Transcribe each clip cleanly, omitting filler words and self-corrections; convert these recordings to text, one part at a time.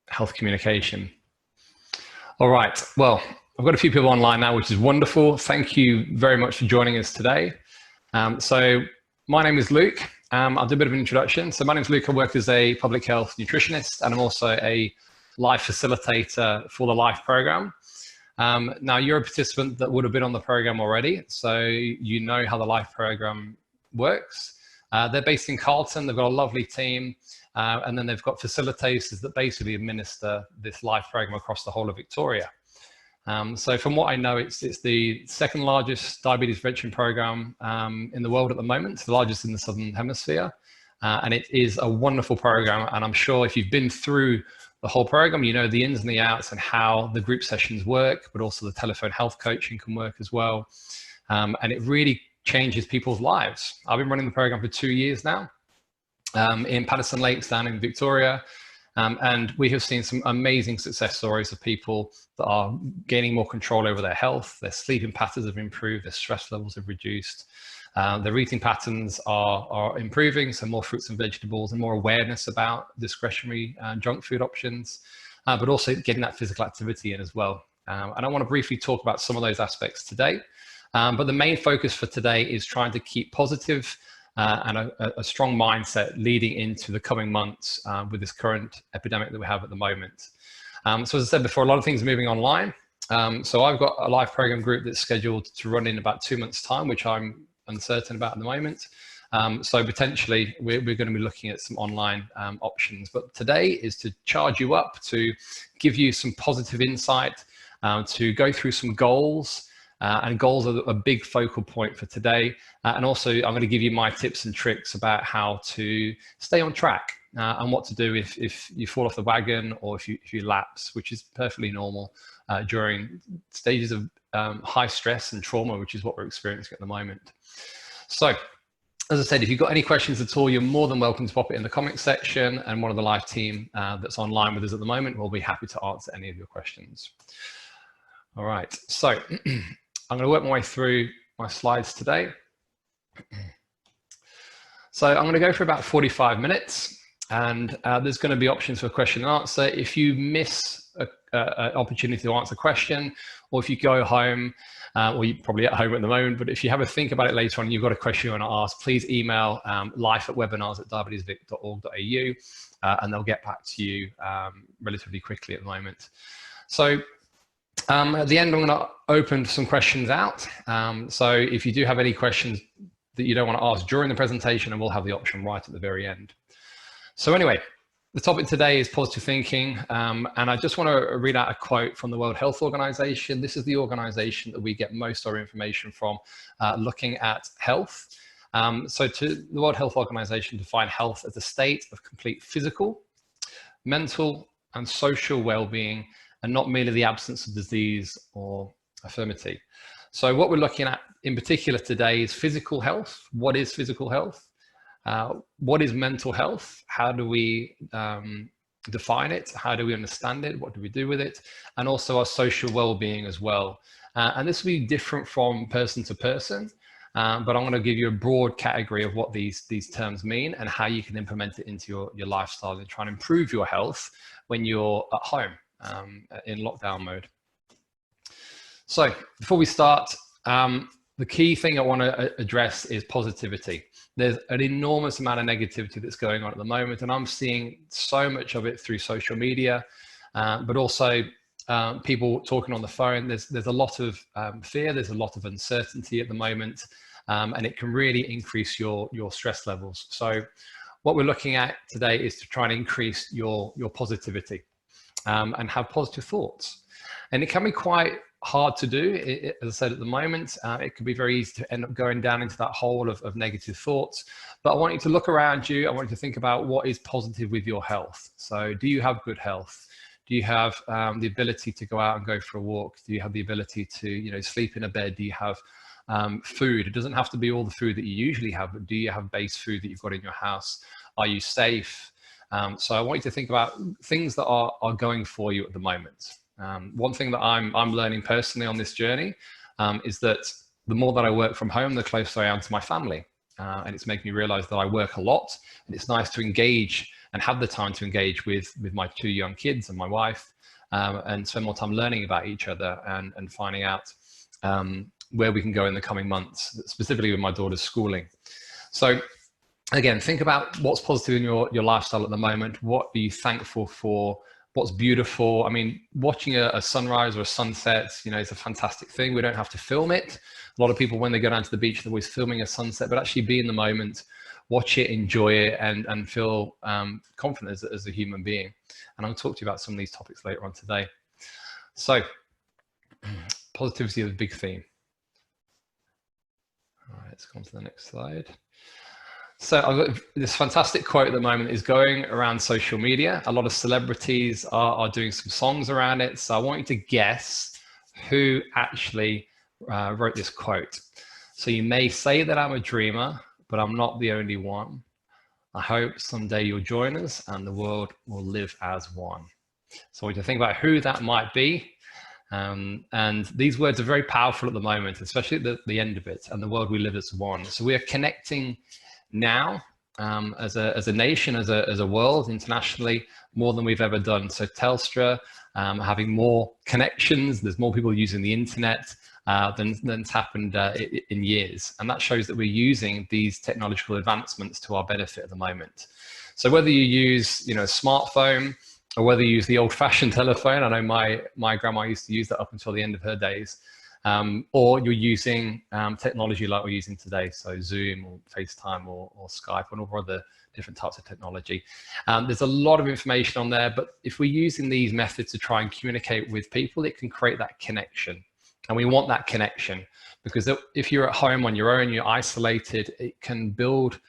health communication. All right, well, I've got a few people online now, which is wonderful. Thank you very much for joining us today. So my name is Luke. I'll do a bit of an introduction. So my name is Luke. I work as a public health nutritionist, and I'm also a life facilitator for the LIFE program. Now, you're a participant that would have been on the program already, so you know how the LIFE program works. They're based in Carlton. They've got a lovely team, and then they've got facilitators that basically administer this LIFE program across the whole of Victoria. So from what I know, it's the second largest diabetes prevention program in the world at the moment, the largest in the Southern Hemisphere. And it is a wonderful program. And I'm sure if you've been through the whole program, you know the ins and the outs and how the group sessions work, but also the telephone health coaching can work as well. And it really changes people's lives. I've been running the program for 2 years now in Patterson Lakes down in Victoria. And we have seen some amazing success stories of people that are gaining more control over their health. Their sleeping patterns have improved, their stress levels have reduced. Their eating patterns are improving, so more fruits and vegetables and more awareness about discretionary junk food options, but also getting that physical activity in as well. And I want to briefly talk about some of those aspects today. But the main focus for today is trying to keep positive and a strong mindset leading into the coming months with this current epidemic that we have at the moment. So as I said before, a lot of things are moving online. So I've got a live program group that's scheduled to run in about 2 months' time, which I'm uncertain about at the moment. So potentially we're going to be looking at some online options. But today is to charge you up, to give you some positive insight, to go through some goals. And goals are a big focal point for today. And also I'm going to give you my tips and tricks about how to stay on track and what to do if you fall off the wagon or if you lapse, which is perfectly normal during stages of high stress and trauma, which is what we're experiencing at the moment. So, as I said, if you've got any questions at all, you're more than welcome to pop it in the comments section, and one of the live team that's online with us at the moment will be happy to answer any of your questions. All right, so I'm going to work my way through my slides today. So I'm going to go for about 45 minutes, and there's going to be options for question and answer. If you miss an opportunity to answer a question, or if you go home, or you're probably at home at the moment, but if you have a think about it later on and you've got a question you want to ask, please email life@webinars@diabetesvic.org.au, and they'll get back to you relatively quickly at the moment. So at the end, I'm going to open some questions out. So if you do have any questions that you don't want to ask during the presentation, and we'll have the option right at the very end. So anyway, the topic today is positive thinking. And I just want to read out a quote from the World Health Organization. This is the organization that we get most of our information from looking at health. So to the World Health Organization define health as a state of complete physical, mental, and social well-being, and not merely the absence of disease or infirmity. So what we're looking at in particular today is physical health. What is physical health? What is mental health? How do we define it? How do we understand it? What do we do with it? And also our social well-being as well. And this will be different from person to person, but I'm going to give you a broad category of what these terms mean and how you can implement it into your lifestyle and try and improve your health when you're at home. In lockdown mode. So before we start, the key thing I want to address is positivity. There's an enormous amount of negativity that's going on at the moment, and I'm seeing so much of it through social media, but also people talking on the phone. There's a lot of fear, there's a lot of uncertainty at the moment, and it can really increase your stress levels. So what we're looking at today is to try and increase your positivity. And have positive thoughts. And it can be quite hard to do. As I said, at the moment, it can be very easy to end up going down into that hole of negative thoughts. But I want you to look around you. I want you to think about what is positive with your health. So do you have good health? Do you have the ability to go out and go for a walk? Do you have the ability to sleep in a bed? Do you have food? It doesn't have to be all the food that you usually have, but do you have base food that you've got in your house? Are you safe? So I want you to think about things that are going for you at the moment. One thing that I'm learning personally on this journey is that the more that I work from home, the closer I am to my family. And it's making me realize that I work a lot, and it's nice to engage and have the time to engage with my 2 young kids and my wife, and spend more time learning about each other and finding out where we can go in the coming months, specifically with my daughter's schooling. So again, think about what's positive in your lifestyle at the moment. What are you thankful for? What's beautiful? I mean, watching a sunrise or a sunset, is a fantastic thing. We don't have to film it. A lot of people, when they go down to the beach, they're always filming a sunset, but actually be in the moment, watch it, enjoy it, and feel confident as a human being. And I'll talk to you about some of these topics later on today. So, positivity is a big theme. All right, let's go on to the next slide. So I've got this fantastic quote at the moment is going around social media. A lot of celebrities are doing some songs around it. So I want you to guess who actually wrote this quote. So you may say that I'm a dreamer, but I'm not the only one. I hope someday you'll join us and the world will live as one. So I want you to think about who that might be. And these words are very powerful at the moment, especially at the end of it, and the world we live as one. So we are connecting now as a nation, as a world, internationally, more than we've ever done. So Telstra having more connections, there's more people using the internet than's happened in years. And that shows that we're using these technological advancements to our benefit at the moment. So whether you use a smartphone or whether you use the old-fashioned telephone, I know my grandma used to use that up until the end of her days, or you're using technology like we're using today, so Zoom or FaceTime or Skype and all other different types of technology. There's a lot of information on there, but if we're using these methods to try and communicate with people, it can create that connection. And we want that connection, because if you're at home on your own, you're isolated, it can build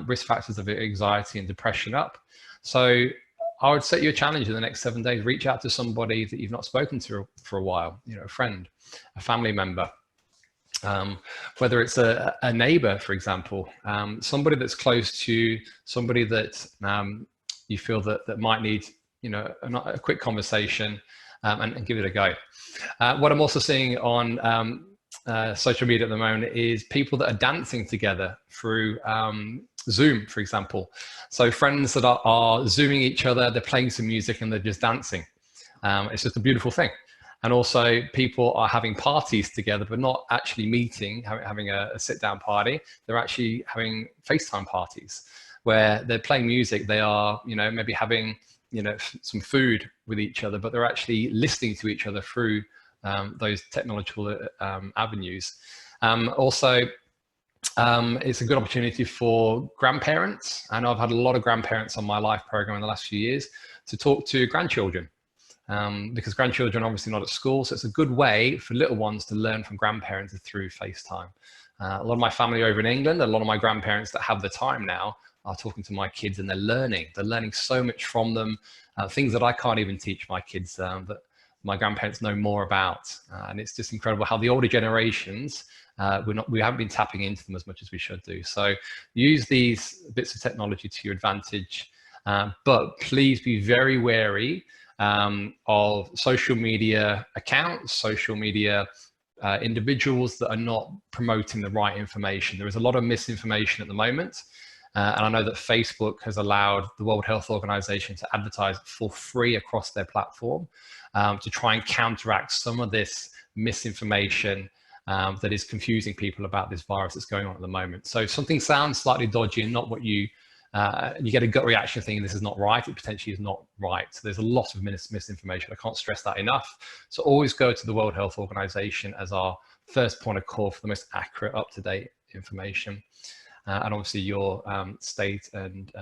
risk factors of anxiety and depression up. So I would set you a challenge in the next 7 days. Reach out to somebody that you've not spoken to for a while, a friend, a family member, whether it's a neighbor, for example, somebody that's close to you, somebody that you feel that might need a quick conversation, and give it a go. What I'm also seeing on social media at the moment is people that are dancing together through Zoom, for example. So friends that are Zooming each other, they're playing some music and they're just dancing. It's just a beautiful thing. And also people are having parties together, but not actually meeting, having a sit-down party. They're actually having FaceTime parties where they're playing music. They are, maybe having, some food with each other, but they're actually listening to each other through those technological avenues. Also, it's a good opportunity for grandparents. I know I've had a lot of grandparents on my life program in the last few years to talk to grandchildren, because grandchildren are obviously not at school. So it's a good way for little ones to learn from grandparents through FaceTime. A lot of my family over in England, a lot of my grandparents that have the time now are talking to my kids, and they're learning so much from them, things that I can't even teach my kids, that my grandparents know more about. And it's just incredible how the older generations, we haven't been tapping into them as much as we should do. So use these bits of technology to your advantage, but please be very wary of social media accounts, social media individuals that are not promoting the right information. There is a lot of misinformation at the moment. And I know that Facebook has allowed the World Health Organization to advertise for free across their platform, to try and counteract some of this misinformation that is confusing people about this virus that's going on at the moment. So if something sounds slightly dodgy and not what you get a gut reaction thinking this is not right, it potentially is not right. So there's a lot of misinformation. I can't stress that enough. So always go to the World Health Organization as our first point of call for the most accurate, up-to-date information. And obviously your state and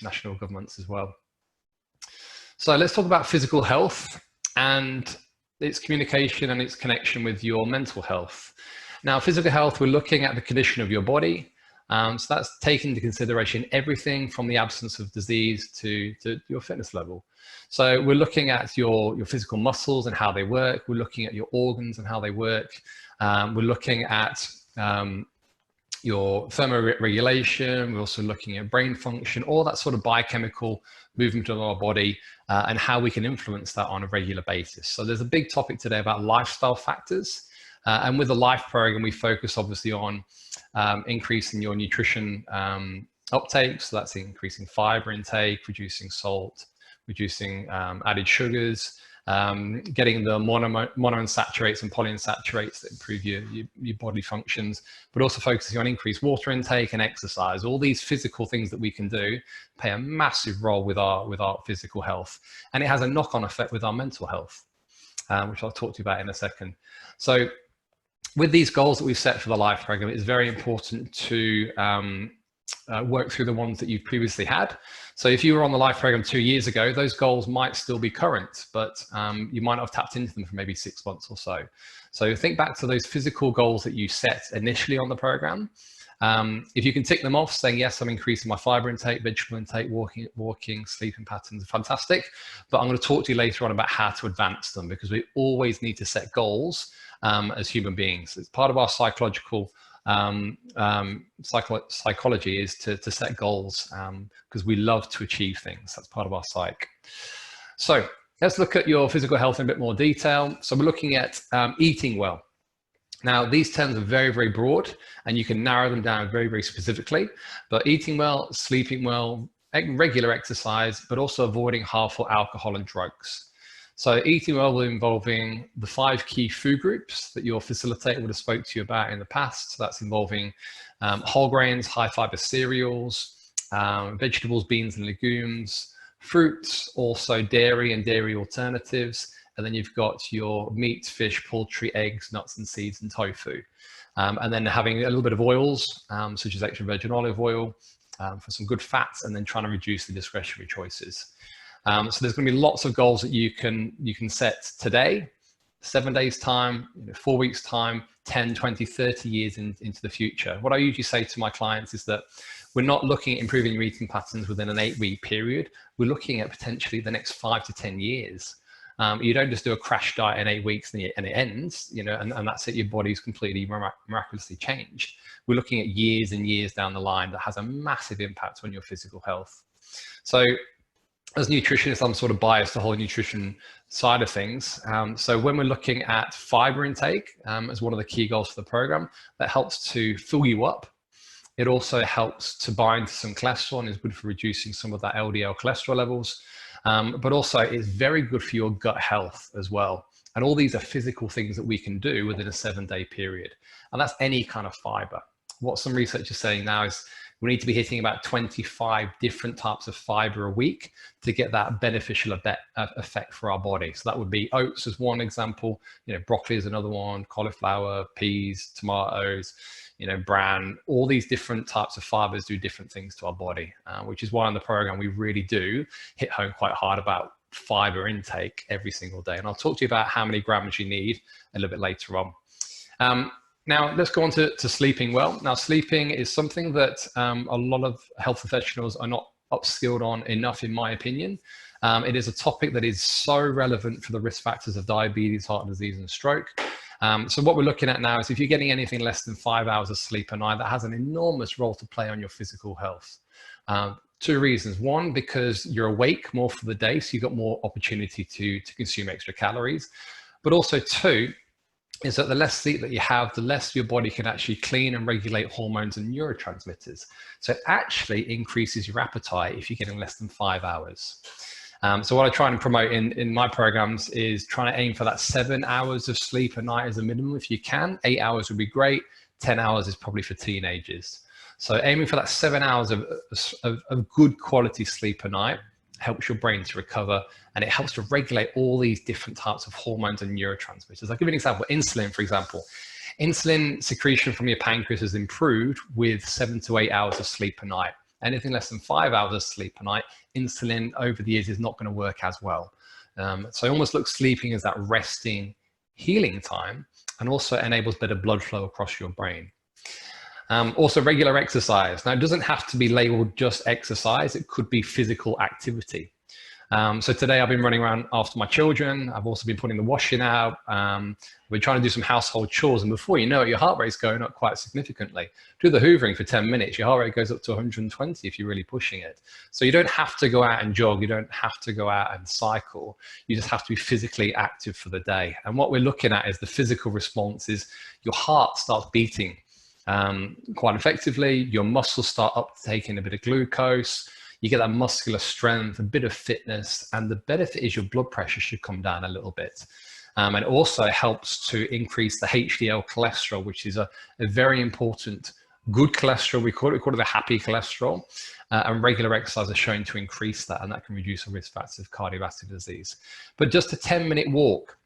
national governments as well. So let's talk about physical health and its communication and its connection with your mental health. Now, physical health, we're looking at the condition of your body. So that's taking into consideration everything from the absence of disease to your fitness level. So we're looking at your physical muscles and how they work. We're looking at your organs and how they work. We're looking at your thermoregulation. We're also looking at brain function, all that sort of biochemical movement of our body, and how we can influence that on a regular basis. So there's a big topic today about lifestyle factors. And with the Life program, we focus obviously on increasing your nutrition uptake. So that's increasing fiber intake, reducing salt, reducing added sugars, getting the monounsaturates and polyunsaturates that improve your body functions, but also focusing on increased water intake and exercise. All these physical things that we can do play a massive role with our physical health, and it has a knock-on effect with our mental health, which I'll talk to you about in a second. So with these goals that we've set for the Life program, it's very important to work through the ones that you've previously had. So if you were on the Life program 2 years ago, those goals might still be current, but you might not have tapped into them for maybe 6 months or so. So think back to those physical goals that you set initially on the program. If you can tick them off, saying, yes, I'm increasing my fiber intake, vegetable intake, walking, sleeping patterns, fantastic. But I'm going to talk to you later on about how to advance them, because we always need to set goals as human beings. It's part of our psychological psychology is to set goals, because we love to achieve things. That's part of our psyche. So let's look at your physical health in a bit more detail. So we're looking at eating well. Now, these terms are very, very broad, and you can narrow them down very, very specifically. But eating well, sleeping well, regular exercise, but also avoiding harmful alcohol and drugs. So eating well involving the 5 key food groups that your facilitator would have spoke to you about in the past. So that's involving whole grains, high fiber cereals, vegetables, beans and legumes, fruits, also dairy and dairy alternatives. And then you've got your meat, fish, poultry, eggs, nuts and seeds, and tofu. And then having a little bit of oils, such as extra virgin olive oil, for some good fats, and then trying to reduce the discretionary choices. So there's going to be lots of goals that you can set today, 7 days time, 4 weeks time, 10, 20, 30 years into the future. What I usually say to my clients is that we're not looking at improving your eating patterns within an 8-week period. We're looking at potentially the next 5 to 10 years. You don't just do a crash diet in 8 weeks and it ends, and that's it. Your body's completely miraculously changed. We're looking at years and years down the line that has a massive impact on your physical health. So as nutritionists, I'm sort of biased to the whole nutrition side of things. So when we're looking at fiber intake as one of the key goals for the program, that helps to fill you up. It also helps to bind to some cholesterol and is good for reducing some of that LDL cholesterol levels. But also it's very good for your gut health as well. And all these are physical things that we can do within a 7-day period. And that's any kind of fiber. What some research is saying now is we need to be hitting about 25 different types of fiber a week to get that beneficial effect for our body. So that would be oats as one example, broccoli is another one, cauliflower, peas, tomatoes, bran. All these different types of fibers do different things to our body, which is why on the program we really do hit home quite hard about fiber intake every single day. And I'll talk to you about how many grams you need a little bit later on. Now, let's go on to sleeping well. Now, sleeping is something that a lot of health professionals are not upskilled on enough, in my opinion. It is a topic that is so relevant for the risk factors of diabetes, heart disease, and stroke. So what we're looking at now is if you're getting anything less than 5 hours of sleep a night, that has an enormous role to play on your physical health. 2 reasons. One, because you're awake more for the day, so you've got more opportunity to consume extra calories. But also 2, is that the less sleep that you have, the less your body can actually clean and regulate hormones and neurotransmitters. So it actually increases your appetite if you're getting less than 5 hours. So what I try and promote in my programs is trying to aim for that 7 hours of sleep a night as a minimum if you can. 8 hours would be great. 10 hours is probably for teenagers. So aiming for that 7 hours of good quality sleep a night helps your brain to recover, and it helps to regulate all these different types of hormones and neurotransmitters. I'll give you an example. Insulin, for example. Insulin secretion from your pancreas has improved with 7 to 8 hours of sleep a night. Anything less than 5 hours of sleep a night, insulin over the years is not going to work as well. So I almost look sleeping as that resting, healing time, and also enables better blood flow across your brain. Also regular exercise. Now it doesn't have to be labeled just exercise, it could be physical activity. So today I've been running around after my children. I've also been putting the washing out. We're trying to do some household chores, and before you know it, your heart rate's going up quite significantly. Do the hoovering for 10 minutes, your heart rate goes up to 120 if you're really pushing it. So you don't have to go out and jog, you don't have to go out and cycle, you just have to be physically active for the day. And what we're looking at is the physical response is your heart starts beating. quite effectively. Your muscles start uptaking a bit of glucose. You get that muscular strength, a bit of fitness, and the benefit is your blood pressure should come down a little bit. And it also helps to increase the HDL cholesterol, which is a very important good cholesterol. We call it the happy cholesterol. And regular exercise is shown to increase that, and that can reduce the risk factors of cardiovascular disease. But just a 10-minute walk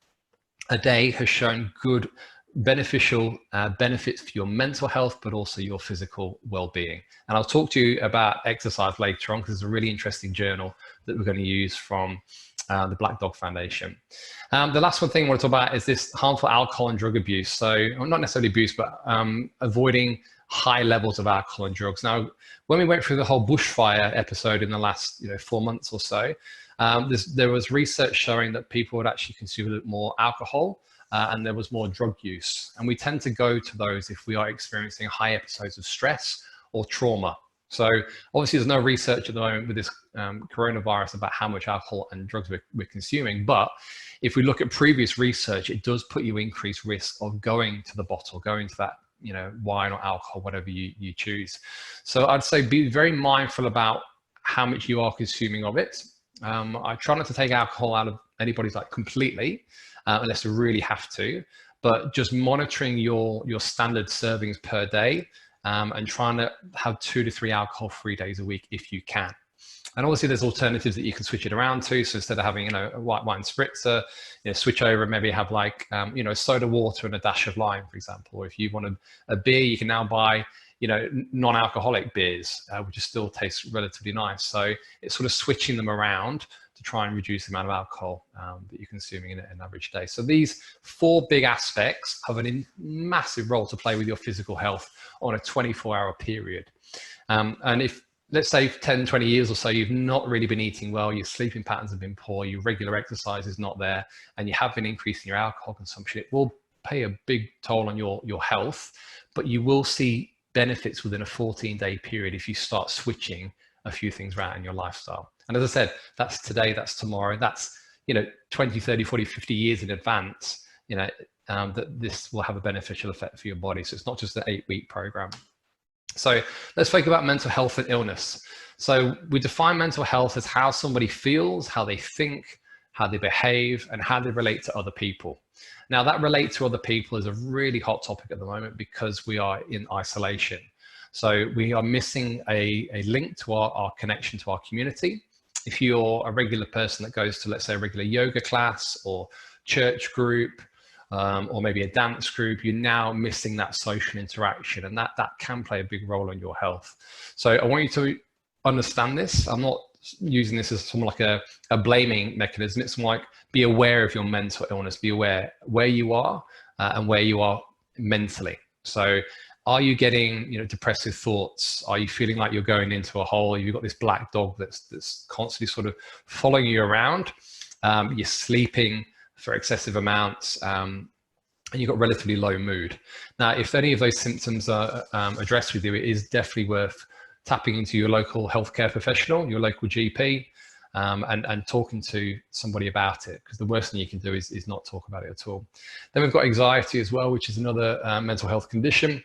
a day has shown good beneficial benefits for your mental health, but also your physical well-being. And I'll talk to you about exercise later on, because it's a really interesting journal that we're going to use from the Black Dog Foundation. The last thing I want to talk about is this harmful alcohol and drug abuse. So not necessarily abuse, but avoiding high levels of alcohol and drugs. Now, when we went through the whole bushfire episode in the last 4 months or so, there was research showing that people would actually consume a little more alcohol, and there was more drug use. And we tend to go to those if we are experiencing high episodes of stress or trauma. So obviously there's no research at the moment with this coronavirus about how much alcohol and drugs we're consuming. But if we look at previous research, it does put you increased risk of going to the bottle, going to that wine or alcohol, whatever you choose. So I'd say be very mindful about how much you are consuming of it. I try not to take alcohol out of anybody's life completely, unless you really have to, but just monitoring your standard servings per day, and trying to have 2 to 3 alcohol-free days a week if you can. And obviously there's alternatives that you can switch it around to. So instead of having, a white wine spritzer, switch over and maybe have like, soda water and a dash of lime, for example. Or if you wanted a beer, you can now buy, non-alcoholic beers, which still taste relatively nice. So it's sort of switching them around to try and reduce the amount of alcohol that you're consuming in an average day. So these 4 big aspects have a massive role to play with your physical health on a 24-hour period. And if, let's say 10, 20 years or so, you've not really been eating well, your sleeping patterns have been poor, your regular exercise is not there, and you have been increasing your alcohol consumption, it will pay a big toll on your health, but you will see benefits within a 14-day period if you start switching a few things around in your lifestyle. And as I said, that's today, that's tomorrow, that's 20, 30, 40, 50 years in advance, that this will have a beneficial effect for your body. So it's not just an 8-week program. So let's think about mental health and illness. So we define mental health as how somebody feels, how they think, how they behave, and how they relate to other people. Now, that relate to other people is a really hot topic at the moment because we are in isolation. So we are missing a link to our connection to our community. If you're a regular person that goes to, let's say, a regular yoga class or church group, or maybe a dance group, you're now missing that social interaction, and that can play a big role on your health. So I want you to understand this. I'm not using this as something like a blaming mechanism. It's more like be aware of your mental illness, be aware where you are and where you are mentally. So are you getting depressive thoughts? Are you feeling like you're going into a hole? You've got this black dog that's constantly sort of following you around. You're sleeping for excessive amounts, and you've got relatively low mood. Now, if any of those symptoms are addressed with you, it is definitely worth tapping into your local healthcare professional, your local GP, and talking to somebody about it, because the worst thing you can do is not talk about it at all. Then we've got anxiety as well, which is another mental health condition.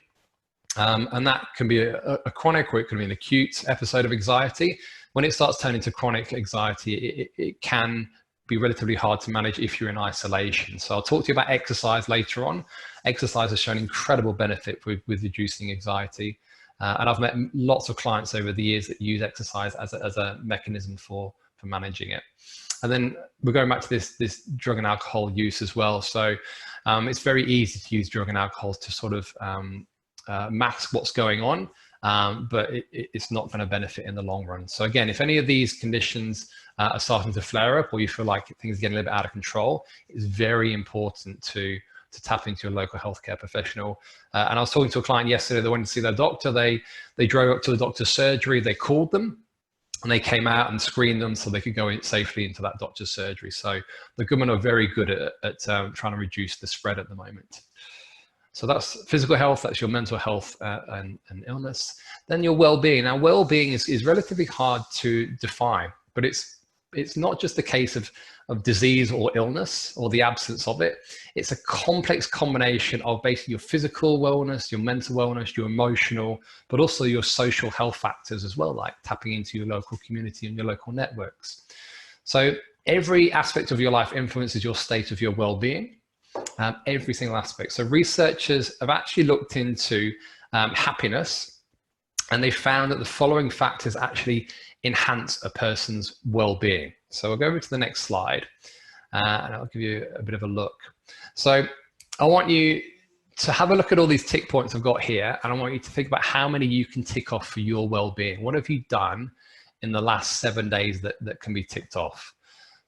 And that can be a chronic, or it can be an acute episode of anxiety. When it starts turning to chronic anxiety, it can be relatively hard to manage if you're in isolation. So I'll talk to you about exercise later on. Exercise has shown incredible benefit with reducing anxiety. And I've met lots of clients over the years that use exercise as a mechanism for managing it. And then we're going back to this drug and alcohol use as well. So it's very easy to use drug and alcohol to sort of mask what's going on, but it's not going to benefit in the long run. So again, if any of these conditions are starting to flare up, or you feel like things are getting a little bit out of control, it's very important to tap into your local healthcare professional. And I was talking to a client yesterday, they wanted to see their doctor. They drove up to the doctor's surgery, they called them, and they came out and screened them so they could go in safely into that doctor's surgery. So the government are very good at trying to reduce the spread at the moment. So that's physical health, that's your mental health and illness. Then your well-being. Now, well-being is relatively hard to define, but it's it's not just a case of disease or illness or the absence of it. It's a complex combination of basically your physical wellness, your mental wellness, your emotional, but also your social health factors as well, like tapping into your local community and your local networks. So every aspect of your life influences your state of your well-being, every single aspect. So researchers have actually looked into happiness, and they found that the following factors actually enhance a person's well-being. So we'll go over to the next slide, and I'll give you a bit of a look. So I want you to have a look at all these tick points I've got here, and I want you to think about how many you can tick off for your well-being. What have you done in the last 7 days that can be ticked off?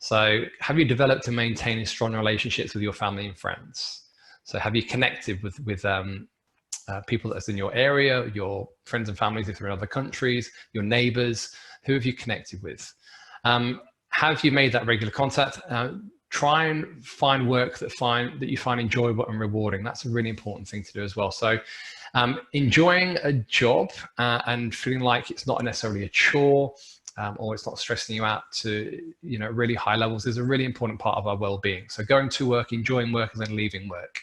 So have you developed and maintained strong relationships with your family and friends? So have you connected with people that's in your area, your friends and families if they're in other countries, your neighbors? Who have you connected with? Have you made that regular contact? Try and find work that you find enjoyable and rewarding. That's a really important thing to do as well. So enjoying a job and feeling like it's not necessarily a chore, or it's not stressing you out to really high levels is a really important part of our well-being. So going to work, enjoying work, and then leaving work.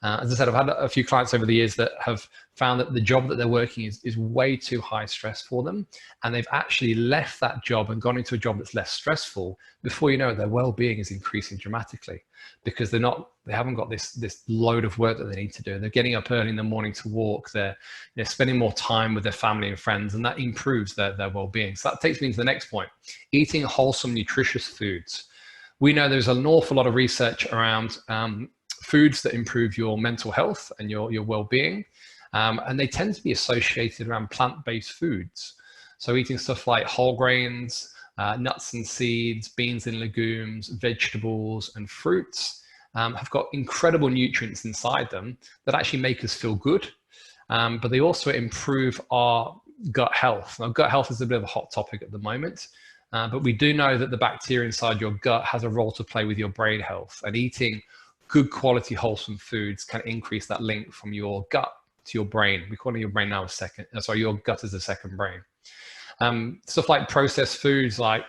As I said, I've had a few clients over the years that have found that the job that they're working is way too high stress for them, and they've actually left that job and gone into a job that's less stressful. Before you know it, their well-being is increasing dramatically because they haven't got this load of work that they need to do. They're getting up early in the morning to walk. They're spending more time with their family and friends, and that improves their well-being. So that takes me to the next point: eating wholesome, nutritious foods. We know there's an awful lot of research around foods that improve your mental health and your well-being, and they tend to be associated around plant-based foods. So eating stuff like whole grains, nuts and seeds, beans and legumes, vegetables and fruits have got incredible nutrients inside them that actually make us feel good, but they also improve our gut health. Now, gut health is a bit of a hot topic at the moment, but we do know that the bacteria inside your gut has a role to play with your brain health, and eating good quality wholesome foods can increase that link from your gut to your brain. We call your brain now your gut is a second brain. Stuff like processed foods like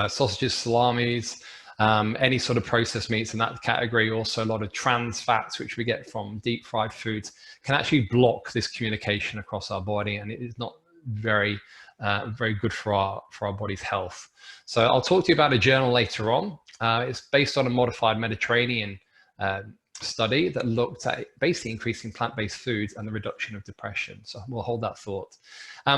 sausages, salamis, any sort of processed meats in that category, also a lot of trans fats which we get from deep fried foods, can actually block this communication across our body, and it is not very good for our body's health. So I'll talk to you about a journal later on. It's based on a modified Mediterranean study that looked at basically increasing plant-based foods and the reduction of depression. So we'll hold that thought.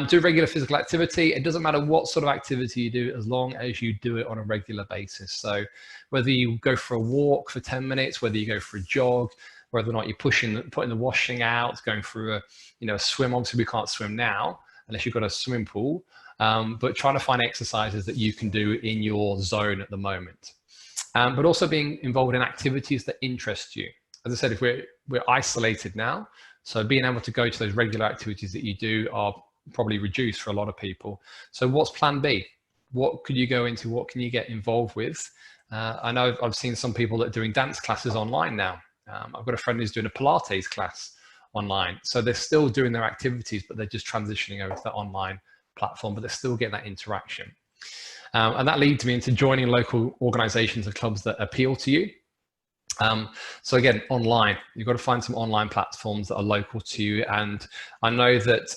Do regular physical activity. It doesn't matter what sort of activity you do as long as you do it on a regular basis. So whether you go for a walk for 10 minutes, whether you go for a jog, whether or not you're putting the washing out, going through a swim. Obviously we can't swim now unless you've got a swimming pool, but trying to find exercises that you can do in your zone at the moment. But also being involved in activities that interest you. As I said, if we're isolated now, so being able to go to those regular activities that you do are probably reduced for a lot of people. So what's plan B? What could you go into? What can you get involved with? I know I've seen some people that are doing dance classes online now. I've got a friend who's doing a Pilates class online. So they're still doing their activities, but they're just transitioning over to that online platform, but they're still getting that interaction. And that leads me into joining local organizations and clubs that appeal to you. So again, online, you've got to find some online platforms that are local to you. And I know that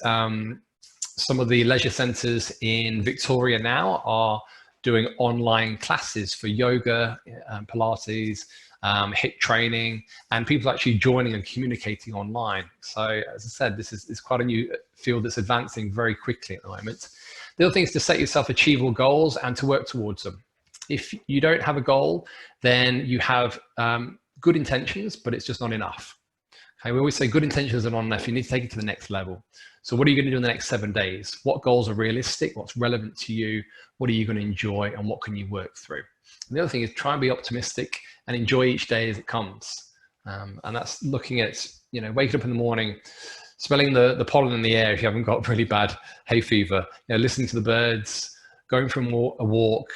some of the leisure centers in Victoria now are doing online classes for yoga, Pilates, HIIT training, and people actually joining and communicating online. So as I said, this is quite a new field that's advancing very quickly at the moment. The other thing is to set yourself achievable goals and to work towards them. If you don't have a goal, then you have good intentions, but it's just not enough. Okay, we always say good intentions are not enough. You need to take it to the next level. So what are you going to do in the next 7 days? What goals are realistic? What's relevant to you? What are you going to enjoy? And what can you work through? And the other thing is try and be optimistic and enjoy each day as it comes. And that's looking at, waking up in the morning, smelling the pollen in the air if you haven't got really bad hay fever, listening to the birds, going for a walk,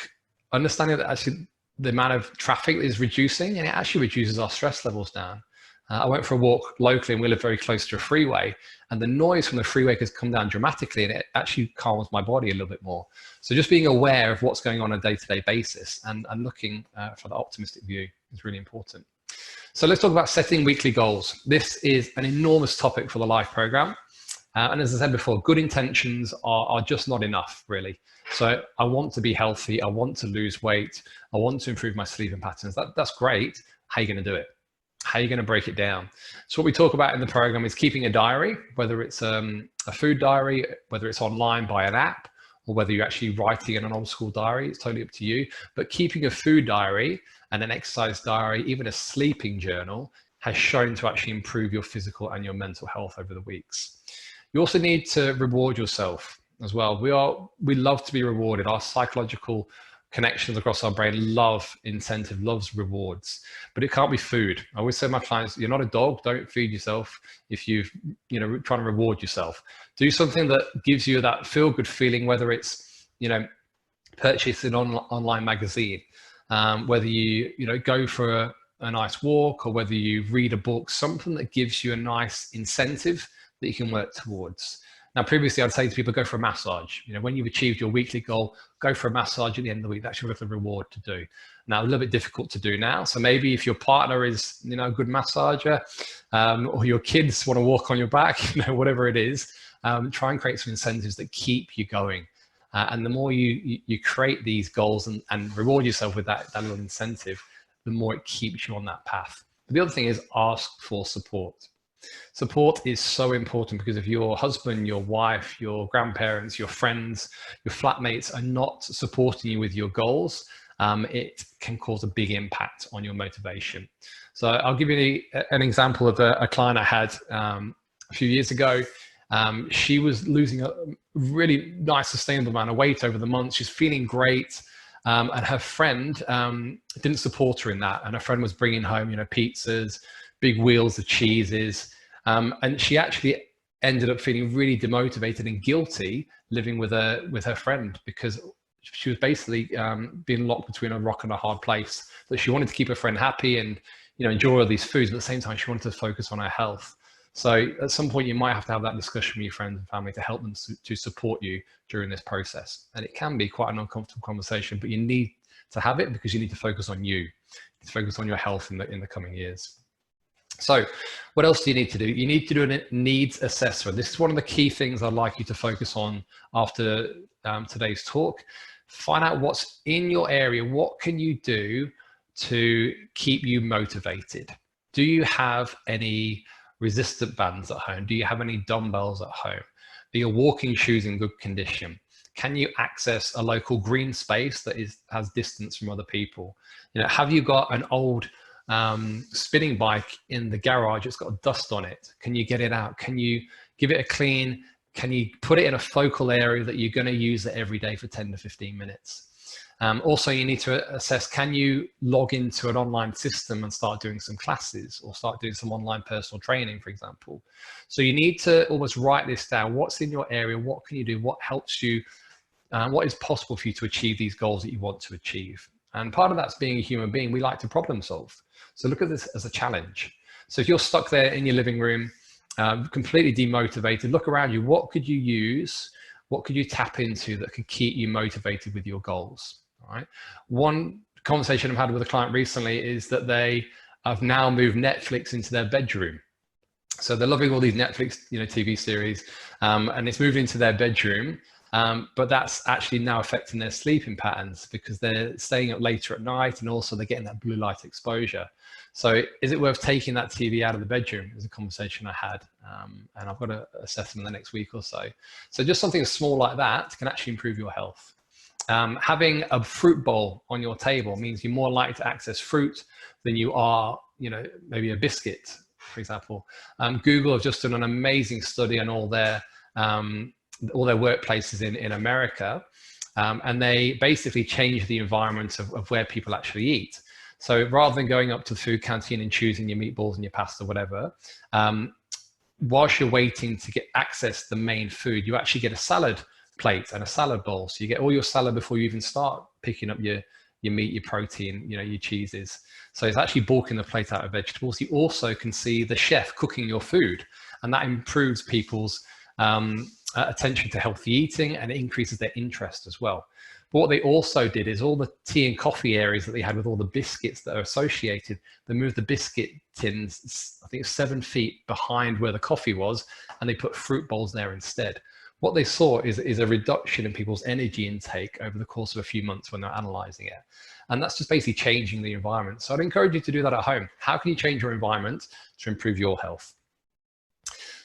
understanding that actually the amount of traffic is reducing, and it actually reduces our stress levels down. I went for a walk locally, and we live very close to a freeway, and the noise from the freeway has come down dramatically, and it actually calms my body a little bit more. So just being aware of what's going on a day-to-day basis and looking for the optimistic view is really important. So let's talk about setting weekly goals. This is an enormous topic for the Life program. And as I said before, good intentions are just not enough, really. So I want to be healthy. I want to lose weight. I want to improve my sleeping patterns. That's great. How are you going to do it? How are you going to break it down? So what we talk about in the program is keeping a diary, whether it's a food diary, whether it's online by an app, or whether you're actually writing in an old school diary. It's totally up to you. But keeping a food diary and an exercise diary, even a sleeping journal, has shown to actually improve your physical and your mental health over the weeks. You also need to reward yourself as well. We love to be rewarded. Our psychological connections across our brain loves rewards, but it can't be food. I always say to my clients, you're not a dog. Don't feed yourself if you're trying to reward yourself. Do something that gives you that feel-good feeling, whether it's purchase an online magazine, whether you go for a nice walk, or whether you read a book, something that gives you a nice incentive that you can work towards. Now, previously, I'd say to people, go for a massage. When you've achieved your weekly goal, go for a massage at the end of the week. That's your little reward to do. Now, a little bit difficult to do now. So maybe if your partner is, a good massager, or your kids want to walk on your back, whatever it is, try and create some incentives that keep you going. And the more you create these goals and reward yourself with that little incentive, the more it keeps you on that path. But the other thing is ask for support. Support is so important, because if your husband, your wife, your grandparents, your friends, your flatmates are not supporting you with your goals, it can cause a big impact on your motivation. So I'll give you an example of a client I had a few years ago. She was losing a really nice sustainable amount of weight over the months. She's feeling great. And her friend didn't support her in that. And her friend was bringing home, pizzas, big wheels of cheeses. And she actually ended up feeling really demotivated and guilty living with her friend, because she was basically being locked between a rock and a hard place. That she wanted to keep her friend happy and enjoy all these foods, but at the same time she wanted to focus on her health. So at some point you might have to have that discussion with your friends and family to help them to support you during this process. And it can be quite an uncomfortable conversation, but you need to have it, because you need to focus on you, to focus on your health in the coming years. So what else do you need to do? You need to do a needs assessment. This is one of the key things I'd like you to focus on after today's talk. Find out what's in your area. What can you do to keep you motivated? Do you have any resistant bands at home? Do you have any dumbbells at home? Are your walking shoes in good condition? Can you access a local green space that has distance from other people? Have you got an old spinning bike in the garage? It's got dust on it. Can you get it out? Can you give it a clean? Can you put it in a focal area that you're going to use it every day for 10 to 15 minutes? Also, you need to assess, can you log into an online system and start doing some classes, or start doing some online personal training, for example? So you need to almost write this down. What's in your area? What can you do? What helps you? What is possible for you to achieve these goals that you want to achieve? And part of that's being a human being. We like to problem solve. So look at this as a challenge. So if you're stuck there in your living room, completely demotivated, look around you. What could you use? What could you tap into that could keep you motivated with your goals? All right. One conversation I've had with a client recently is that they have now moved Netflix into their bedroom. So they're loving all these Netflix, TV series, and it's moved into their bedroom. But that's actually now affecting their sleeping patterns, because they're staying up later at night, and also they're getting that blue light exposure. So is it worth taking that TV out of the bedroom? Is a conversation I had, and I've got to assess them in the next week or so. So just something small like that can actually improve your health. Having a fruit bowl on your table means you're more likely to access fruit than you are, maybe a biscuit, for example. Google have just done an amazing study on all their workplaces in America, and they basically change the environment of where people actually eat. So rather than going up to the food canteen and choosing your meatballs and your pasta, whatever, whilst you're waiting to get access to the main food, you actually get a salad plate and a salad bowl. So you get all your salad before you even start picking up your your meat, your protein, your cheeses. So it's actually bulking the plate out of vegetables. You also can see the chef cooking your food, and that improves people's attention to healthy eating, and it increases their interest as well. But what they also did is all the tea and coffee areas that they had with all the biscuits that are associated, they moved the biscuit tins, I think 7 feet behind where the coffee was, and they put fruit bowls there instead. What they saw is a reduction in people's energy intake over the course of a few months when they're analyzing it. And that's just basically changing the environment. So I'd encourage you to do that at home. How can you change your environment to improve your health?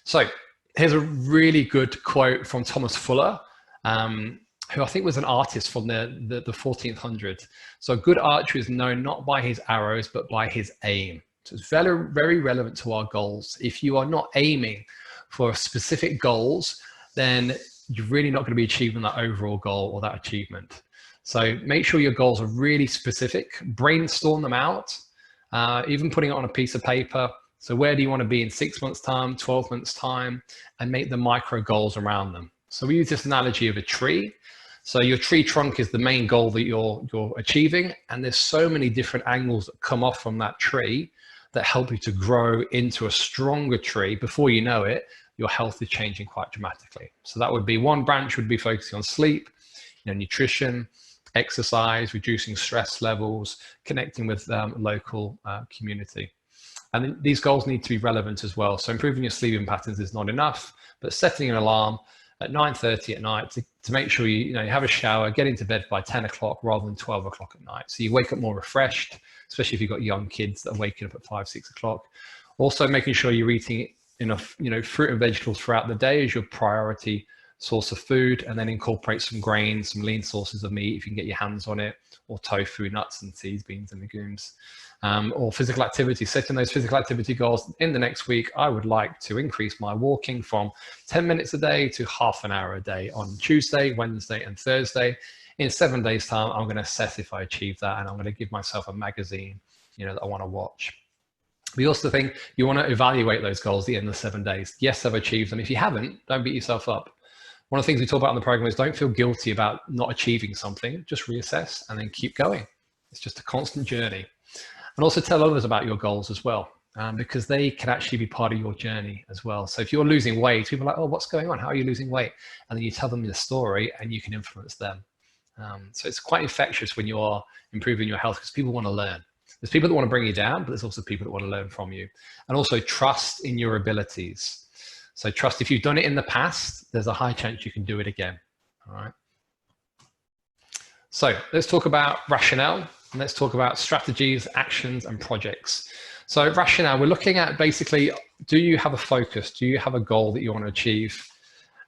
So here's a really good quote from Thomas Fuller, who I think was an artist from the 1400s. So a good archer is known not by his arrows, but by his aim. So it's very, very relevant to our goals. If you are not aiming for specific goals, then you're really not going to be achieving that overall goal or that achievement. So make sure your goals are really specific, brainstorm them out, even putting it on a piece of paper. So where do you want to be in 6 months' time, 12 months' time, and make the micro goals around them. So we use this analogy of a tree. So your tree trunk is the main goal that you're achieving, and there's so many different angles that come off from that tree that help you to grow into a stronger tree. Before you know it, your health is changing quite dramatically. So that would be one branch would be focusing on sleep, nutrition, exercise, reducing stress levels, connecting with local community. And these goals need to be relevant as well. So improving your sleeping patterns is not enough, but setting an alarm at 9:30 at night to make sure you have a shower, get into bed by 10 o'clock rather than 12 o'clock at night. So you wake up more refreshed, especially if you've got young kids that are waking up at 5, 6 o'clock. Also making sure you're eating enough, fruit and vegetables throughout the day is your priority source of food, and then incorporate some grains, some lean sources of meat if you can get your hands on it, or tofu, nuts and seeds, beans and legumes, or physical activity. Setting those physical activity goals in the next week. I would like to increase my walking from 10 minutes a day to half an hour a day on Tuesday, Wednesday and Thursday. In 7 days time, I'm going to assess if I achieve that, and I'm going to give myself a magazine, that I want to watch. We also think you want to evaluate those goals at the end of the 7 days. Yes, I've achieved them. If you haven't, don't beat yourself up. One of the things we talk about in the program is don't feel guilty about not achieving something. Just reassess and then keep going. It's just a constant journey. And also tell others about your goals as well, because they can actually be part of your journey as well. So if you're losing weight, people are like, oh, what's going on? How are you losing weight? And then you tell them the story and you can influence them. So it's quite infectious when you are improving your health, because people want to learn. There's people that want to bring you down, but there's also people that want to learn from you. And also trust in your abilities. So trust, if you've done it in the past, there's a high chance you can do it again. All right. So let's talk about rationale, and let's talk about strategies, actions, and projects. So rationale, we're looking at basically, do you have a focus? Do you have a goal that you want to achieve?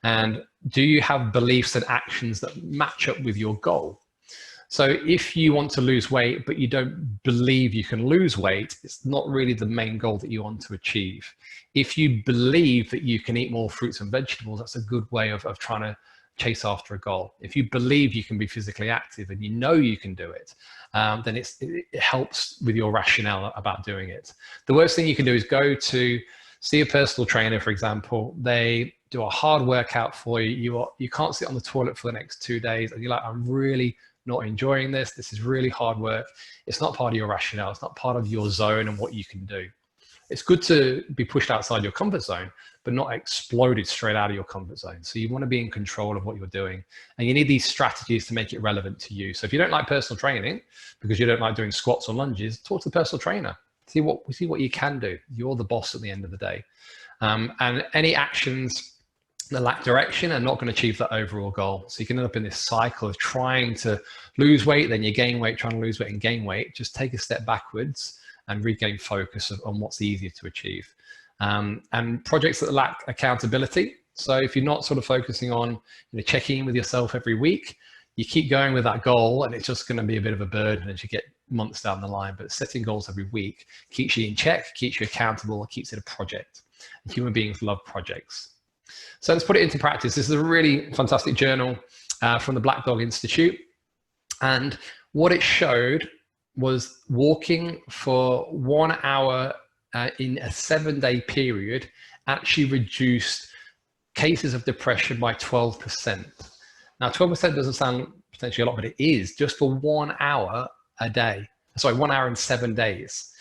And do you have beliefs and actions that match up with your goal? So if you want to lose weight, but you don't believe you can lose weight, it's not really the main goal that you want to achieve. If you believe that you can eat more fruits and vegetables, that's a good way of trying to chase after a goal. If you believe you can be physically active and you can do it, then it helps with your rationale about doing it. The worst thing you can do is go to see a personal trainer, for example. They do a hard workout for you. You can't sit on the toilet for the next 2 days, and you're like, I'm really not enjoying this. This is really hard work. It's not part of your rationale. It's not part of your zone and what you can do. It's good to be pushed outside your comfort zone, but not exploded straight out of your comfort zone. So you want to be in control of what you're doing, and you need these strategies to make it relevant to you. So if you don't like personal training because you don't like doing squats or lunges, talk to the personal trainer. See what you can do. You're the boss at the end of the day. And any actions that lack direction are not going to achieve that overall goal. So you can end up in this cycle of trying to lose weight, then you gain weight, trying to lose weight and gain weight. Just take a step backwards and regain focus on what's easier to achieve. And projects that lack accountability. So if you're not sort of focusing on checking in with yourself every week, you keep going with that goal, and it's just going to be a bit of a burden as you get months down the line. But setting goals every week keeps you in check, keeps you accountable, keeps it a project. And human beings love projects. So let's put it into practice. This is a really fantastic journal from the Black Dog Institute. And what it showed was walking for 1 hour in a 7-day period actually reduced cases of depression by 12%. Now, 12% doesn't sound potentially a lot, but it is just for 1 hour a day. Sorry, 1 hour and 7 days.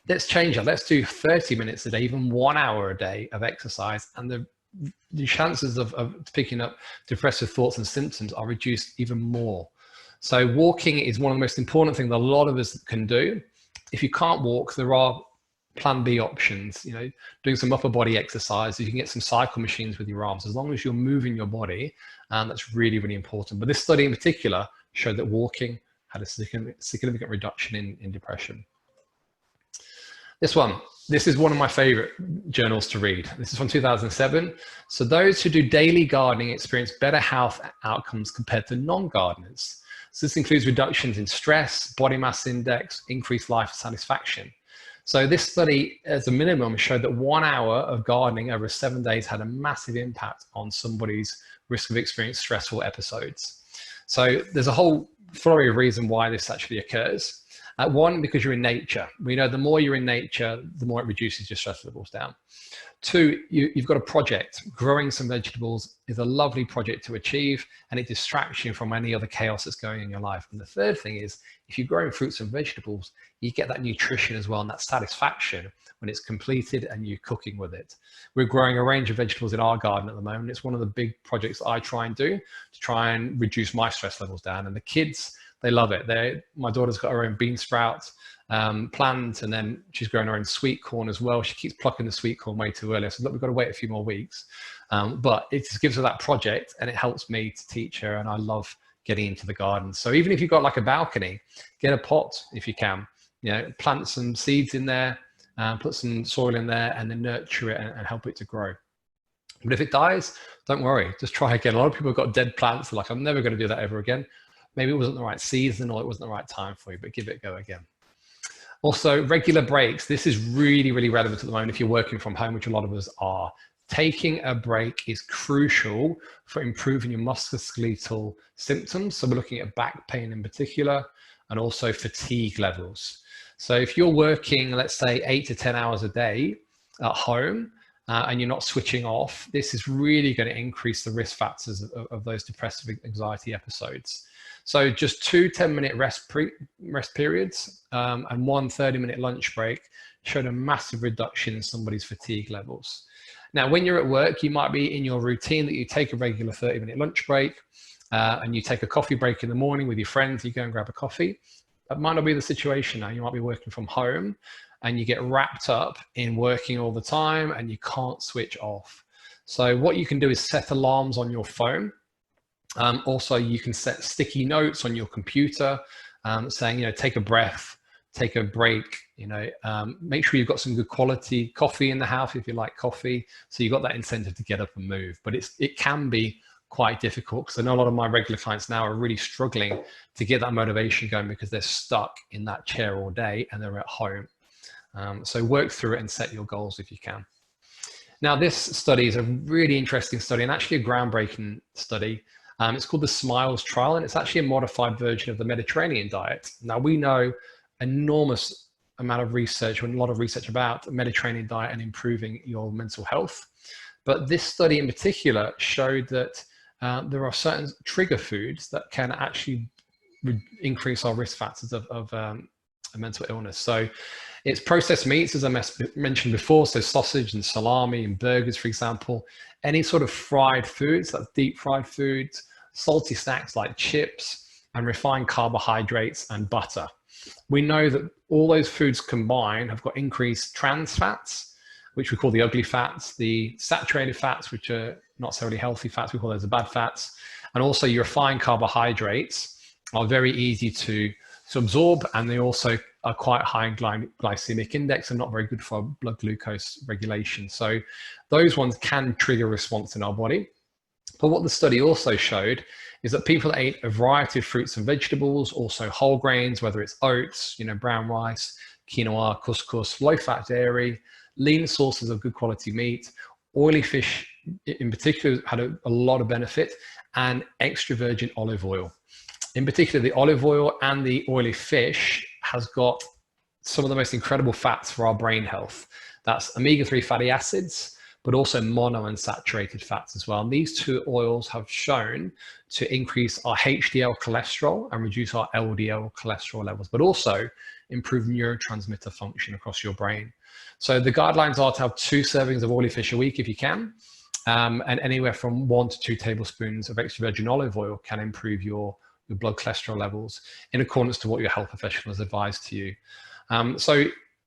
Let's change that. Let's do 30 minutes a day, even 1 hour a day of exercise. And the chances of picking up depressive thoughts and symptoms are reduced even more. So walking is one of the most important things that a lot of us can do. If you can't walk, there are plan B options, doing some upper body exercise. You can get some cycle machines with your arms, as long as you're moving your body. And that's really, really important. But this study in particular showed that walking had a significant reduction in depression. This is one of my favorite journals to read. This is from 2007. So those who do daily gardening experience better health outcomes compared to non-gardeners. So this includes reductions in stress, body mass index, increased life satisfaction. So this study, as a minimum, showed that 1 hour of gardening over 7 days had a massive impact on somebody's risk of experiencing stressful episodes. So there's a whole flurry of reasons why this actually occurs. One, because you're in nature. We know the more you're in nature, the more it reduces your stress levels down. Two, you've got a project. Growing some vegetables is a lovely project to achieve, and it distracts you from any other chaos that's going on in your life. And the third thing is, if you're growing fruits and vegetables, you get that nutrition as well and that satisfaction when it's completed and you're cooking with it. We're growing a range of vegetables in our garden at the moment. It's one of the big projects that I try and do to try and reduce my stress levels down. And the kids, they love it. My daughter's got her own bean sprout plant, and then she's growing her own sweet corn as well. She keeps plucking the sweet corn way too early. So look, we've got to wait a few more weeks. But it just gives her that project, and it helps me to teach her, and I love getting into the garden. So even if you've got like a balcony, get a pot if you can. Plant some seeds in there, put some soil in there, and then nurture it and help it to grow. But if it dies, don't worry, just try again. A lot of people have got dead plants. They're like, I'm never going to do that ever again. Maybe it wasn't the right season, or it wasn't the right time for you, but give it a go again. Also, regular breaks. This is really, really relevant at the moment if you're working from home, which a lot of us are. Taking a break is crucial for improving your musculoskeletal symptoms. So we're looking at back pain in particular, and also fatigue levels. So if you're working, let's say 8 to 10 hours a day at home, and you're not switching off, this is really going to increase the risk factors of those depressive anxiety episodes. So just 2 10-minute rest periods and 1 30-minute lunch break showed a massive reduction in somebody's fatigue levels. Now, when you're at work, you might be in your routine that you take a regular 30-minute lunch break and you take a coffee break in the morning with your friends, you go and grab a coffee. That might not be the situation now. You might be working from home and you get wrapped up in working all the time and you can't switch off. So what you can do is set alarms on your phone. Also, you can set sticky notes on your computer saying, take a breath, take a break, make sure you've got some good quality coffee in the house if you like coffee. So you've got that incentive to get up and move. But it can be quite difficult, because I know a lot of my regular clients now are really struggling to get that motivation going because they're stuck in that chair all day and they're at home. So work through it and set your goals if you can. Now, this study is a really interesting study and actually a groundbreaking study. It's called the SMILES trial, and it's actually a modified version of the Mediterranean diet. Now, we know enormous amount of research, a lot of research about the Mediterranean diet and improving your mental health. But this study in particular showed that there are certain trigger foods that can actually increase our risk factors of a mental illness. So it's processed meats, as I mentioned before, so sausage and salami and burgers, for example, any sort of fried foods, like deep fried foods, salty snacks like chips, and refined carbohydrates and butter. We know that all those foods combined have got increased trans fats, which we call the ugly fats, the saturated fats, which are not necessarily healthy fats, we call those the bad fats, and also your refined carbohydrates are very easy to absorb, and they also are quite high in glycemic index and not very good for blood glucose regulation. So those ones can trigger a response in our body. But what the study also showed is that people that ate a variety of fruits and vegetables, also whole grains, whether it's oats, brown rice, quinoa, couscous, low-fat dairy, lean sources of good quality meat, oily fish in particular had a lot of benefit, and extra virgin olive oil. In particular, the olive oil and the oily fish has got some of the most incredible fats for our brain health. That's omega-3 fatty acids, but also monounsaturated fats as well. And these two oils have shown to increase our HDL cholesterol and reduce our LDL cholesterol levels, but also improve neurotransmitter function across your brain. So the guidelines are to have 2 servings of oily fish a week if you can, and anywhere from 1 to 2 tablespoons of extra virgin olive oil can improve your blood cholesterol levels in accordance to what your health professional has advised to you. So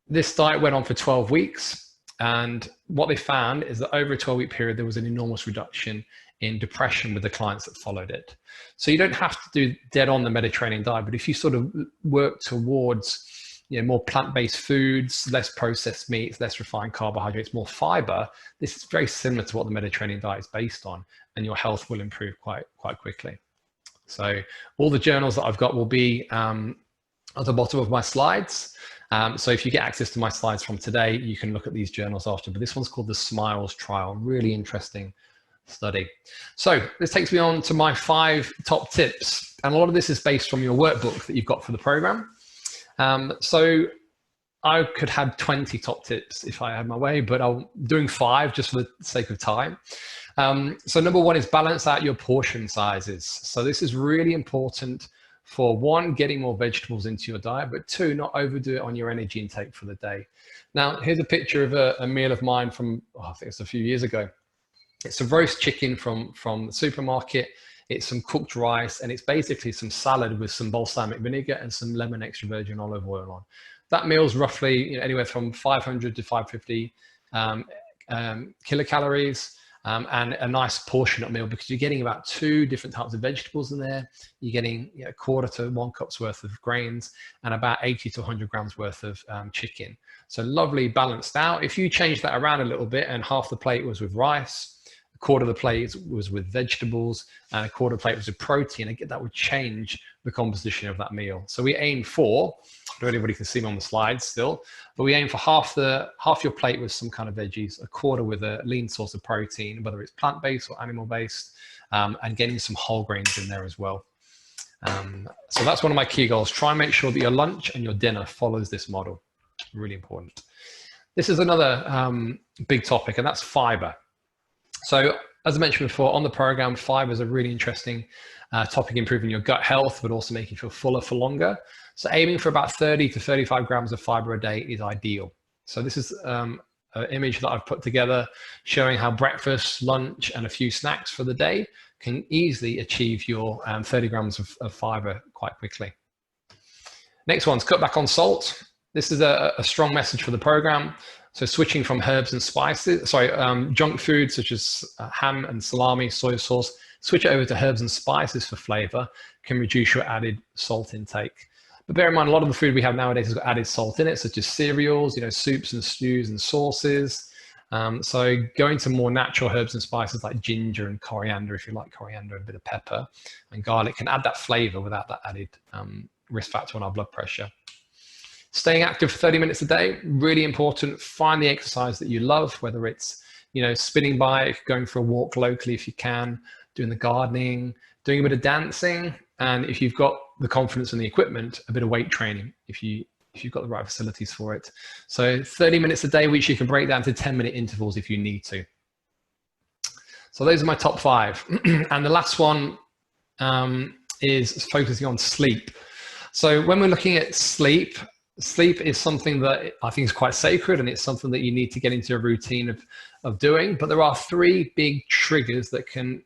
this diet went on for 12 weeks, and what they found is that over a 12-week period, there was an enormous reduction in depression with the clients that followed it. So you don't have to do dead on the Mediterranean diet, but if you sort of work towards more plant-based foods, less processed meats, less refined carbohydrates, more fiber, this is very similar to what the Mediterranean diet is based on, and your health will improve quite quickly. So all the journals that I've got will be at the bottom of my slides. So if you get access to my slides from today, you can look at these journals after, but this one's called the SMILES trial, really interesting study. So this takes me on to my 5 top tips. And a lot of this is based from your workbook that you've got for the program. So I could have 20 top tips if I had my way, but I'm doing 5 just for the sake of time. So number 1 is balance out your portion sizes. So this is really important for 1, getting more vegetables into your diet, but 2, not overdo it on your energy intake for the day. Now, here's a picture of a meal of mine from, I think it's a few years ago. It's a roast chicken from the supermarket. It's some cooked rice, and it's basically some salad with some balsamic vinegar and some lemon extra virgin olive oil on. That meal's roughly anywhere from 500 to 550 kilocalories, and a nice portionate meal because you're getting about 2 different types of vegetables in there. You're getting a quarter to 1 cup's worth of grains and about 80 to 100 grams worth of chicken. So lovely balanced out. If you change that around a little bit and half the plate was with rice, a quarter of the plate was with vegetables, and a quarter of the plate was with protein, again, that would change the composition of that meal. So we aim for, I don't know if anybody can see me on the slides still, but we aim for half your plate with some kind of veggies, a quarter with a lean source of protein, whether it's plant-based or animal-based, and getting some whole grains in there as well. So that's one of my key goals. Try and make sure that your lunch and your dinner follows this model. Really important. This is another big topic, and that's fiber. So as I mentioned before, on the program, fiber is a really interesting topic, improving your gut health, but also making you feel fuller for longer. So aiming for about 30 to 35 grams of fiber a day is ideal. So this is an image that I've put together showing how breakfast, lunch, and a few snacks for the day can easily achieve your 30 grams of fiber quite quickly. Next one's cut back on salt. This is a strong message for the program. So switching from herbs and spices, junk food such as ham and salami, soy sauce, switch it over to herbs and spices for flavor, can reduce your added salt intake. But bear in mind, a lot of the food we have nowadays has got added salt in it, such as cereals, soups and stews and sauces. So going to more natural herbs and spices like ginger and coriander, if you like coriander, a bit of pepper and garlic, can add that flavor without that added risk factor on our blood pressure. Staying active for 30 minutes a day, really important. Find the exercise that you love, whether it's, spinning bike, going for a walk locally if you can, doing the gardening, doing a bit of dancing, and if you've got the confidence and the equipment, a bit of weight training if you've got the right facilities for it. So 30 minutes a day, which you can break down to 10-minute intervals if you need to. So those are my top 5. And the last one is focusing on sleep. So when we're looking at sleep is something that I think is quite sacred, and it's something that you need to get into a routine of doing. But there are 3 big triggers that can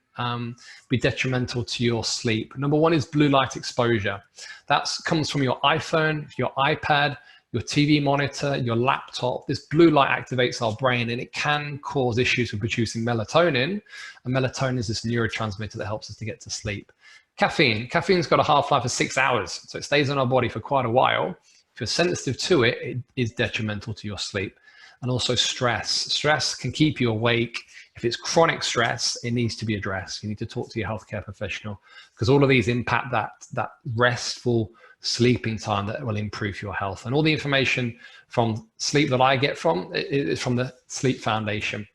be detrimental to your sleep. Number 1 is blue light exposure. That comes from your iPhone, your iPad, your TV monitor, your laptop. This blue light activates our brain, and it can cause issues with producing melatonin. And melatonin is this neurotransmitter that helps us to get to sleep. Caffeine's got a half-life of 6 hours, so it stays in our body for quite a while. If you're sensitive to it, it is detrimental to your sleep. And also stress. Stress can keep you awake. If it's chronic stress, it needs to be addressed. You need to talk to your healthcare professional, because all of these impact that restful sleeping time that will improve your health. And all the information from sleep that I get from is from the Sleep Foundation.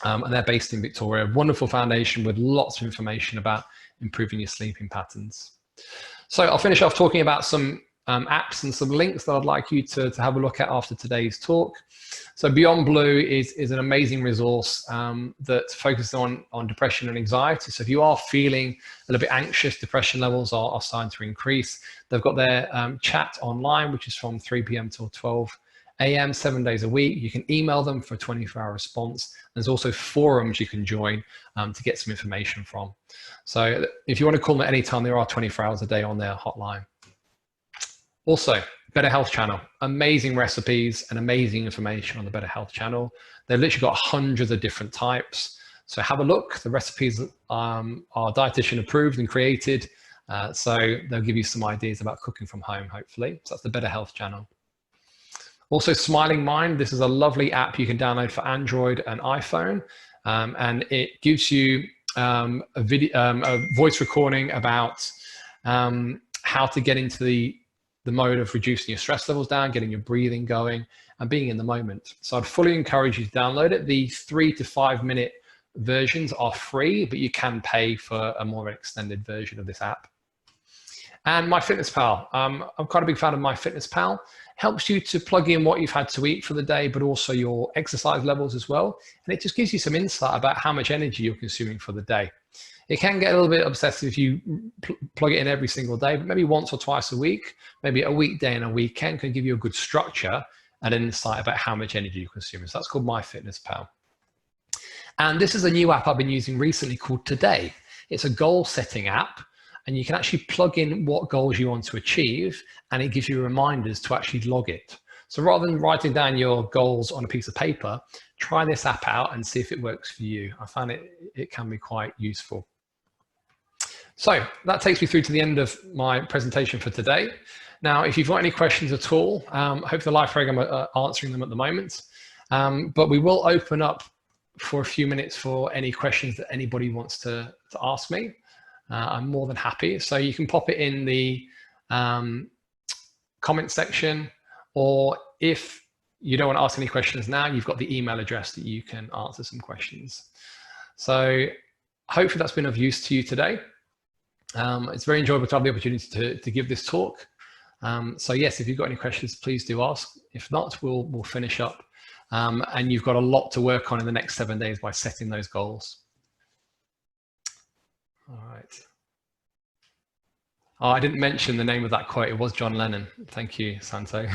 And they're based in Victoria. A wonderful foundation with lots of information about improving your sleeping patterns. So I'll finish off talking about some apps and some links that I'd like you to have a look at after today's talk. So Beyond Blue is an amazing resource that focuses on depression and anxiety. So if you are feeling a little bit anxious, depression levels are starting to increase, they've got their chat online, which is from 3 p.m. till 12 a.m., 7 days a week. You can email them for a 24-hour response. There's also forums you can join to get some information from. So if you want to call them at any time, there are 24 hours a day on their hotline. Also, Better Health Channel, amazing recipes and amazing information on the Better Health Channel. They've literally got hundreds of different types. So have a look. The recipes are dietitian approved and created. So they'll give you some ideas about cooking from home, hopefully. So that's the Better Health Channel. Also, Smiling Mind. This is a lovely app you can download for Android and iPhone. And it gives you a voice recording about how to get into the mode of reducing your stress levels down, getting your breathing going, and being in the moment. So I'd fully encourage you to download it. The 3 to 5 minute versions are free, but you can pay for a more extended version of this app. And MyFitnessPal. I'm quite a big fan of MyFitnessPal. Helps you to plug in what you've had to eat for the day, but also your exercise levels as well. And it just gives you some insight about how much energy you're consuming for the day. It can get a little bit obsessive if you plug it in every single day, but maybe once or twice a week, maybe a weekday and a weekend can give you a good structure and an insight about how much energy you're consuming. So that's called MyFitnessPal. And this is a new app I've been using recently called Today. It's a goal setting app, and you can actually plug in what goals you want to achieve, and it gives you reminders to actually log it. So rather than writing down your goals on a piece of paper, try this app out and see if it works for you. I find it can be quite useful. So that takes me through to the end of my presentation for today. Now, if you've got any questions at all, hopefully the live program are answering them at the moment. But we will open up for a few minutes for any questions that anybody wants to ask me. I'm more than happy. So you can pop it in the comment section, or if you don't want to ask any questions now, you've got the email address that you can answer some questions. So hopefully that's been of use to you today. It's very enjoyable to have the opportunity to give this talk. So yes, if you've got any questions, please do ask. If not, we'll finish up. And you've got a lot to work on in the next 7 days by setting those goals. All right. Oh, I didn't mention the name of that quote. It was John Lennon. Thank you, Santo.